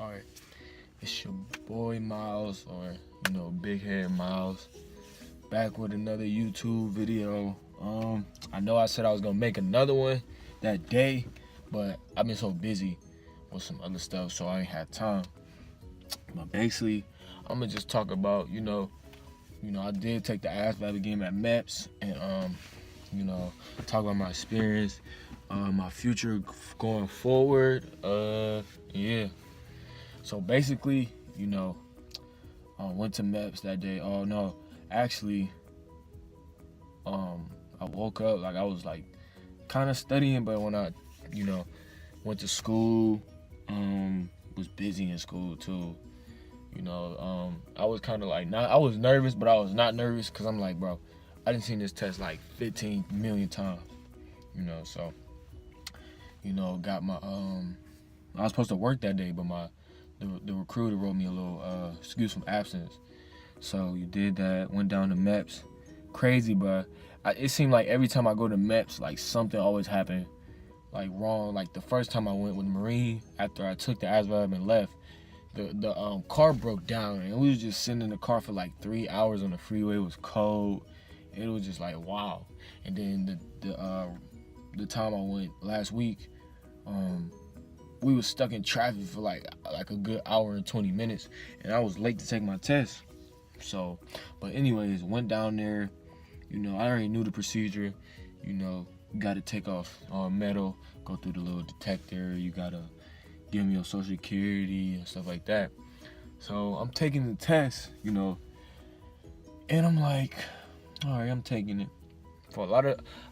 Alright, it's your boy Miles, or Big Head Miles, back with another YouTube video. I know I said I was gonna make another one that day, but I've been so busy with some other stuff, so I ain't had time. But basically, I'm gonna just talk about, I did take the ASVAB game at Meps, and talk about my experience, my future going forward. Yeah. So basically, went to Meps that day. Oh no, actually, I woke up like I was like kind of studying, but when I, went to school, was busy in school too. I was kind of like I was nervous, but I was not nervous because I'm like, bro, I didn't seen this test like 15 million times. So got my I was supposed to work that day, but the recruiter wrote me a little excuse from absence. So you did that, went down to Meps. Crazy, but it seemed like every time I go to Meps, like something always happened, like wrong. Like the first time I went with Marine, after I took the ASVAB and left, the car broke down, and we was just sitting in the car for like 3 hours on the freeway. It was cold. It was just like wow. And then the time I went last week, we was stuck in traffic for like a good hour and 20 minutes, and I was late to take my test. So, but anyways, went down there. I already knew the procedure. You got to take off metal, go through the little detector. You gotta give me your social security and stuff like that. So I'm taking the test, and I'm like, all right, I'm taking it. For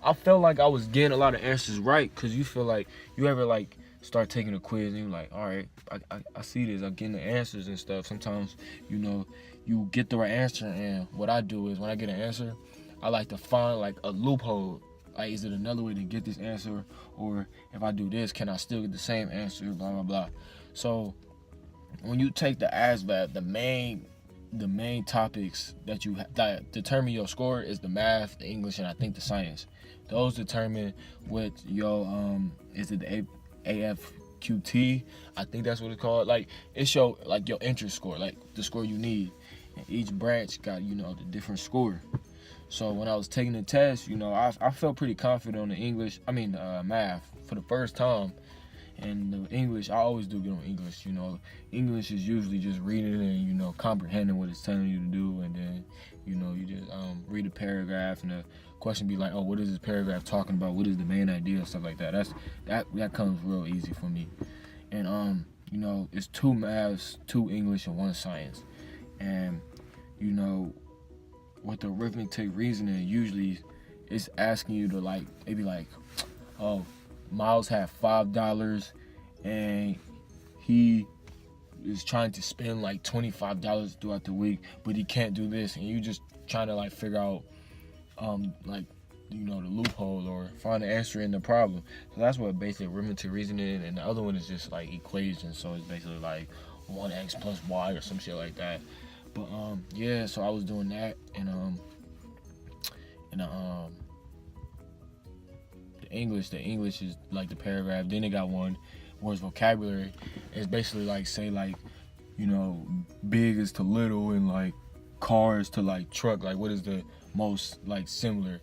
I felt like I was getting a lot of answers right, because you feel like you ever like start taking a quiz and you're like, all right, I see this, I'm getting the answers and stuff. Sometimes, you get the right answer, and what I do is when I get an answer, I like to find like a loophole. Like, is it another way to get this answer? Or if I do this, can I still get the same answer? Blah, blah, blah. So when you take the ASVAB, the main topics that determine your score is the math, the English, and I think the science. Those determine what your is it the AFQT? I think that's what it's called. Like, it's your interest score, like the score you need. And each branch got the different score. So when I was taking the test, I felt pretty confident on the English. I mean math for the first time. And the English, I always do good on English. English is usually just reading and comprehending what it's telling you to do, and then you just read a paragraph, and the question be like, oh, what is this paragraph talking about? What is the main idea and stuff like that. That comes real easy for me. And it's 2 maths, 2 English, and 1 science. And with the arithmetic reasoning, usually it's asking you to it be like, oh, Miles had $5 and he is trying to spend like $25 throughout the week, but he can't do this, and you just trying to figure out the loophole or find the answer in the problem. So that's what basically arithmetic reasoning, and the other one is just like equations. So it's basically like 1x plus y or some shit like that. But yeah, so I was doing that, and the English is like the paragraph. Then it got one where it's vocabulary. It's basically like say big is to little, and like cars to like truck. Like what is the most like similar?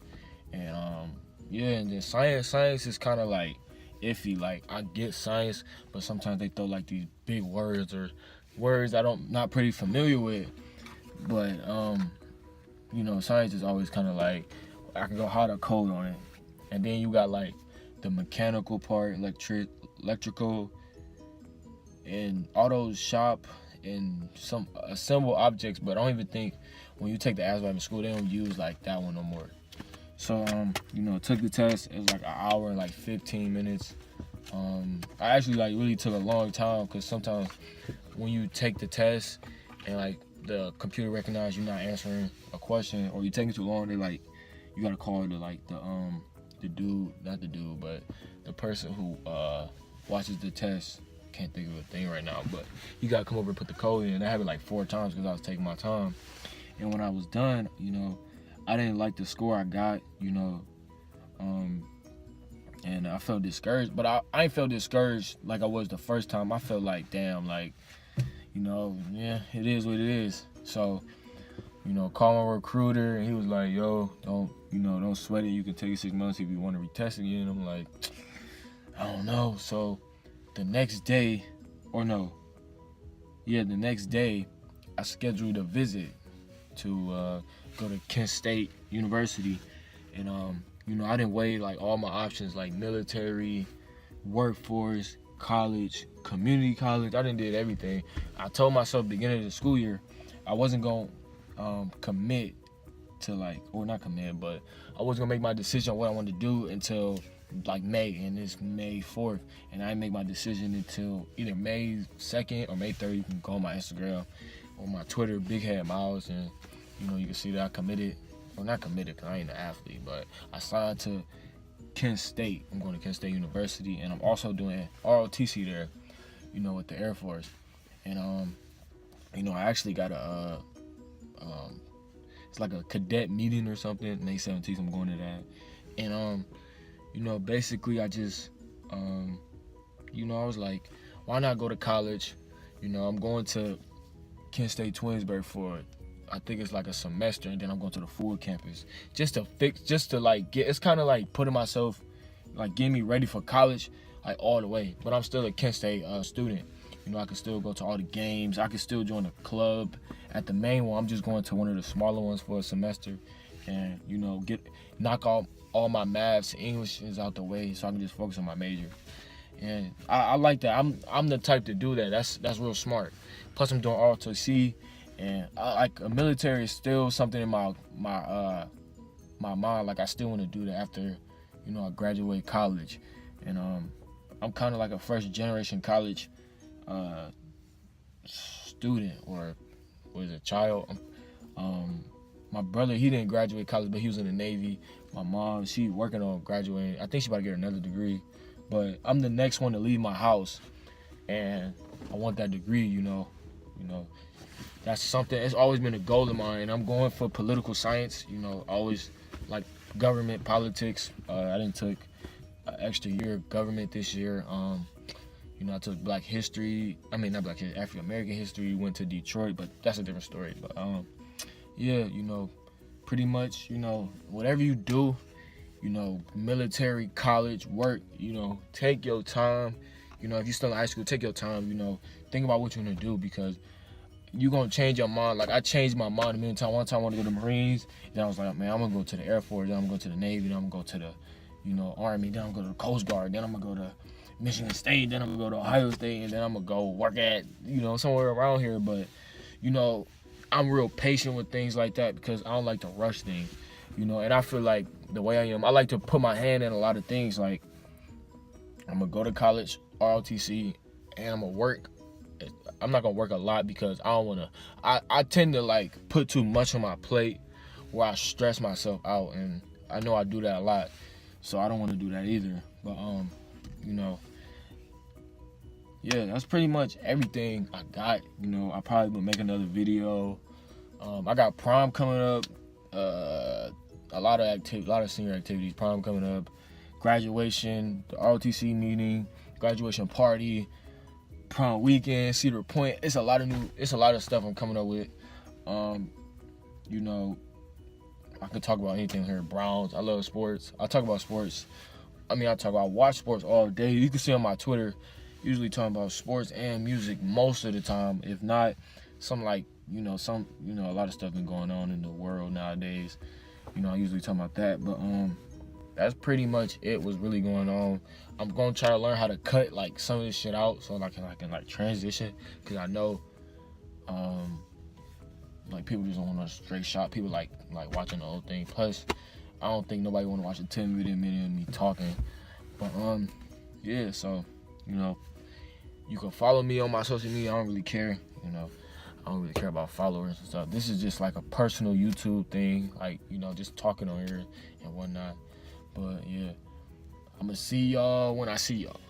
And yeah, and then science is kind of like iffy. Like I get science, but sometimes they throw like these big words or words I'm not pretty familiar with. But science is always kind of like I can go hard or cold on it. And then you got like the mechanical part, electrical, and auto shop, and some assemble objects. But I don't even think when you take the ASVAB in school, they don't use like that one no more. So took the test. It was like an hour and like 15 minutes. I actually really took a long time, because sometimes when you take the test and like the computer recognizes you're not answering a question, or you taking too long, they you gotta call the dude, not the dude, but the person who watches the test. Can't think of a thing right now, but you gotta come over and put the code in. I had it like 4 times because I was taking my time. And when I was done, I didn't like the score I got. And I felt discouraged, but I ain't felt discouraged like I was the first time. I felt like, damn, like, yeah, it is what it is. So, call my recruiter, and he was like, yo, don't sweat it. You can take 6 months if you want to retest again. And I'm like, I don't know. So the next day, the next day, I scheduled a visit to go to Kent State University. And, I didn't weigh like all my options, like military, workforce, college, community college. I didn't did everything. I told myself beginning of the school year, I wasn't going to commit to not commit, but I wasn't going to make my decision on what I wanted to do until like May, and it's May 4th. And I didn't make my decision until either May 2nd or May 3rd. You can go on my Instagram, on my Twitter, Big Head Miles, and you can see that I committed. Well, not committed because I ain't an athlete, but I signed to Kent State. I'm going to Kent State University, and I'm also doing ROTC there, with the Air Force. And I actually got it's like a cadet meeting or something, May 17th. I'm going to that, and basically I just I was like, why not go to college? I'm going to Kent State Twinsburg for, I think it's like a semester, and then I'm going to the full campus just to get, it's kind of like putting myself, like getting me ready for college, like all the way. But I'm still a Kent State student. I can still go to all the games. I can still join the club at the main one. I'm just going to one of the smaller ones for a semester, and knock off all my maths, English is out the way, so I can just focus on my major. And I like that. I'm the type to do that. That's real smart. Plus I'm doing ROTC. And a military is still something in my mind. Like I still want to do that after, I graduate college, and I'm kind of like a first generation college student, or was a child. My brother, he didn't graduate college, but he was in the Navy. My mom, she working on graduating. I think she about to get another degree, but I'm the next one to leave my house, and I want that degree. That's something, it's always been a goal of mine, and I'm going for political science. Always like government, politics. I didn't took an extra year of government this year. I took Black history. I mean, not Black history, African American history. Went to Detroit, but that's a different story. But pretty much, whatever you do, military, college, work, take your time. If you're still in high school, take your time. Think about what you want to do, because you're going to change your mind. Like, I changed my mind a million times. One time I wanted to go to the Marines. Then I was like, man, I'm going to go to the Air Force. Then I'm going to go to the Navy. Then I'm going to go to the, Army. Then I'm going to go to the Coast Guard. Then I'm going to go to Michigan State. Then I'm going to go to Ohio State. And then I'm going to go work at, somewhere around here. But, I'm real patient with things like that, because I don't like to rush things, and I feel like the way I am, I like to put my hand in a lot of things. Like, I'm going to go to college, ROTC, and I'm going to work. I'm not gonna work a lot, because I don't wanna. I tend to like put too much on my plate, where I stress myself out, and I know I do that a lot, so I don't want to do that either. But that's pretty much everything I got. I probably will make another video. I got prom coming up. A lot of senior activities. Prom coming up, graduation, the ROTC meeting, graduation party, prom weekend, Cedar Point. It's a lot of stuff I'm coming up with. I could talk about anything here. Browns. I love sports. I talk about sports. I watch sports all day. You can see on my Twitter, usually talking about sports and music most of the time. If not, a lot of stuff been going on in the world nowadays. I usually talk about that. But that's pretty much it. What's really going on. I'm gonna try to learn how to cut like some of this shit out, so I can like transition, because I know like people just don't want a straight shot. People like watching the whole thing. Plus, I don't think nobody want to watch a 10-minute of me talking. But so you can follow me on my social media. I don't really care. I don't really care about followers and stuff. This is just like a personal YouTube thing, like just talking on here and whatnot. But yeah, I'm gonna see y'all when I see y'all.